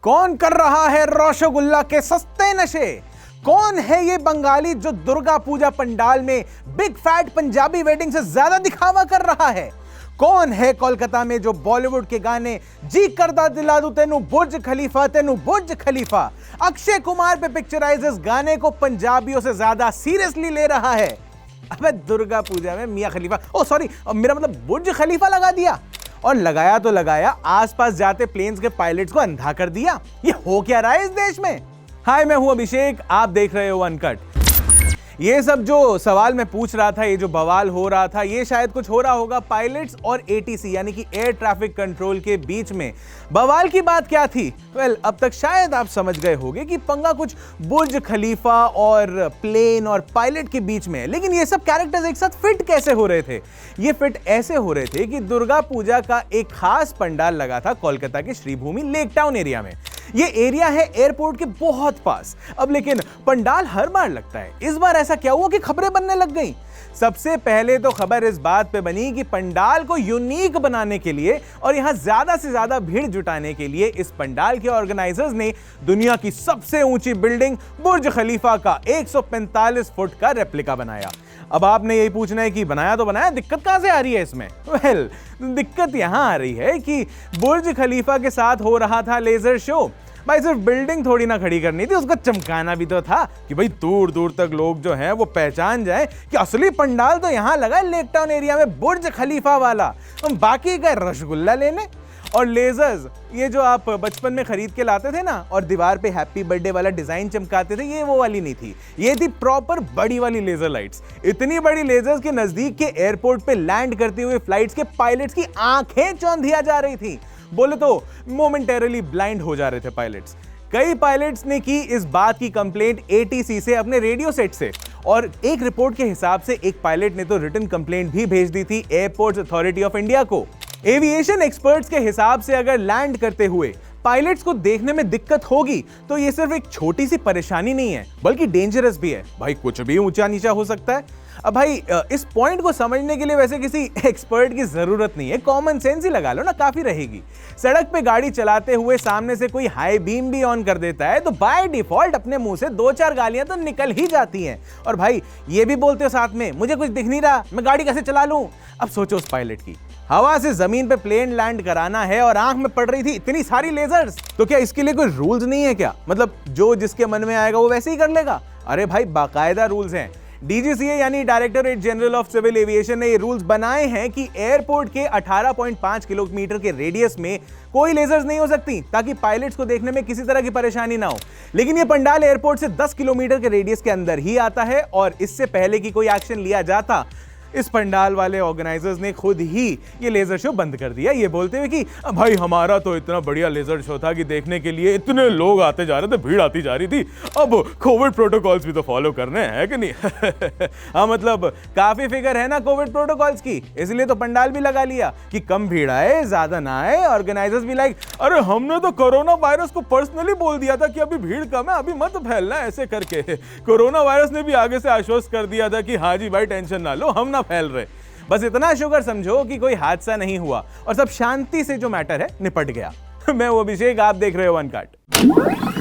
कौन कर रहा है रसगुल्ला के सस्ते नशे? कौन है ये बंगाली जो दुर्गा पूजा पंडाल में बिग फैट पंजाबी वेडिंग से ज्यादा दिखावा कर रहा है? कौन है कोलकाता में जो बॉलीवुड के गाने जी करदा दिला दूं तेनू बुर्ज खलीफा अक्षय कुमार पे पिक्चराइज इस गाने को पंजाबियों से ज्यादा सीरियसली ले रहा है? अबे दुर्गा पूजा में मियां खलीफा, ओ सॉरी, मेरा मतलब बुर्ज खलीफा लगा दिया। और लगाया तो लगाया, आसपास जाते प्लेन्स के पायलट्स को अंधा कर दिया। ये हो क्या रहा है इस देश में? हाय, मैं हूं अभिषेक, आप देख रहे हो अनकट। ये सब जो सवाल मैं पूछ रहा था, ये जो बवाल हो रहा था, ये शायद कुछ हो रहा होगा पायलट्स और एटीसी यानी कि एयर ट्रैफिक कंट्रोल के बीच में। बवाल की बात क्या थी? अब तक शायद आप समझ गए होंगे कि पंगा कुछ बुर्ज खलीफा और प्लेन और पायलट के बीच में है। लेकिन ये सब कैरेक्टर्स एक साथ फिट कैसे हो रहे थे? ये फिट ऐसे हो रहे थे कि दुर्गा पूजा का एक खास पंडाल लगा था कोलकाता के श्रीभूमि लेक टाउन एरिया में। ये एरिया है एयरपोर्ट के बहुत पास। अब लेकिन पंडाल हर बार लगता है, इस बार ऐसा क्या हुआ कि खबरें बनने लग गई? सबसे पहले तो खबर इस बात पे बनी कि पंडाल को यूनिक बनाने के लिए और यहां ज्यादा से ज्यादा भीड़ जुटाने के लिए इस पंडाल के ऑर्गेनाइजर्स ने दुनिया की सबसे ऊंची बिल्डिंग बुर्ज खलीफा का 145 फुट का रेप्लिका बनाया। अब आपने यही पूछना है कि बनाया तो बनाया, दिक्कत कहां से आ रही है इसमें? दिक्कत यहां आ रही है कि बुर्ज खलीफा के साथ हो रहा था लेजर शो। भाई सिर्फ बिल्डिंग थोड़ी ना खड़ी करनी थी, उसको चमकाना भी तो था कि भाई दूर दूर तक लोग जो हैं वो पहचान जाए कि असली पंडाल तो यहां लगा है लेक टाउन एरिया में बुर्ज खलीफा वाला। हम बाकी गए रसगुल्ला लेने। और लेजर्स, ये जो आप बचपन में खरीद के लाते थे ना और दीवार पे हैप्पी बर्थडे वाला डिजाइन चमकाते थे, ये वो वाली नहीं थी। ये थी प्रॉपर बड़ी वाली लेजर लाइट्स। इतनी बड़ी लेजर्स के नजदीक के एयरपोर्ट पे लैंड करते हुए फ्लाइट्स के पायलट्स की आंखें चौंधिया जा रही थी। बोले तो मोमेंटरली ब्लाइंड हो जा रहे थे पायलट्स। कई पायलट्स ने की इस बात की कंप्लेंट एटीसी से, अपने रेडियो सेट से। और एक रिपोर्ट के हिसाब से एक पायलट ने तो रिटन कंप्लेंट भी भेज दी थी एयरपोर्ट्स अथॉरिटी ऑफ इंडिया को। एविएशन एक्सपर्ट्स के हिसाब से अगर लैंड करते हुए पायलट्स को देखने में दिक्कत होगी तो ये सिर्फ एक छोटी सी परेशानी नहीं है, बल्कि डेंजरस भी है। भाई कुछ भी ऊंचा नीचा हो सकता है। अब भाई इस पॉइंट को समझने के लिए वैसे किसी एक्सपर्ट की जरूरत नहीं है, कॉमन सेंस ही लगा लो ना, काफी रहेगी। सड़क पे गाड़ी चलाते हुए सामने से कोई हाई बीम भी ऑन कर देता है तो बाय डिफॉल्ट अपने मुंह से 2-4 गालियां तो निकल ही जाती हैं। और भाई ये भी बोलते हो साथ में, मुझे कुछ दिख नहीं रहा, मैं गाड़ी कैसे चला लूं? अब सोचो उस पायलट की, हवा से जमीन पे प्लेन लैंड कराना है और आंख में पड़ रही थी इतनी सारी लेजर्स। तो क्या इसके लिए कोई रूल्स नहीं है क्या? मतलब जो जिसके मन में आएगा वो वैसे ही कर लेगा? अरे भाई बाकायदा रूल्स हैं। डीजीसीए यानी directorate general of civil aviation ने ये रूल्स बनाए हैं कि एयरपोर्ट के 18.5 किलोमीटर के रेडियस में कोई लेजर्स नहीं हो सकती, ताकि पायलट्स को देखने में किसी तरह की परेशानी ना हो। लेकिन ये पंडाल एयरपोर्ट से 10 किलोमीटर के रेडियस के अंदर ही आता है और इससे पहले कि कोई एक्शन लिया जाता, इस पंडाल वाले ऑर्गेनाइजर्स ने खुद ही ये लेजर शो बंद कर दिया, ये बोलते हुए कि भाई हमारा तो इतना बढ़िया लेजर शो था कि देखने के लिए इतने लोग आते जा रहे थे, भीड़ आती जा रही थी, अब कोविड प्रोटोकॉल्स भी तो फॉलो करने हैं कि नहीं? हाँ, मतलब काफी फिक्र है ना कोविड प्रोटोकॉल्स की, इसलिए तो पंडाल भी लगा लिया कि कम भीड़ आए, ज्यादा ना आए। ऑर्गेनाइजर्स भी लाइक, अरे हमने तो कोरोना वायरस को पर्सनली बोल दिया था कि अभी भीड़ कम है, अभी मत फैलना ऐसे करके। कोरोना वायरस ने भी आगे से आश्वस्त कर दिया था कि हाँ जी भाई टेंशन ना लो, हम ना फैल रहे। बस इतना शुक्र समझो कि कोई हादसा नहीं हुआ और सब शांति से जो मैटर है निपट गया। मैं वो अभिषेक, आप देख रहे हो अनकट।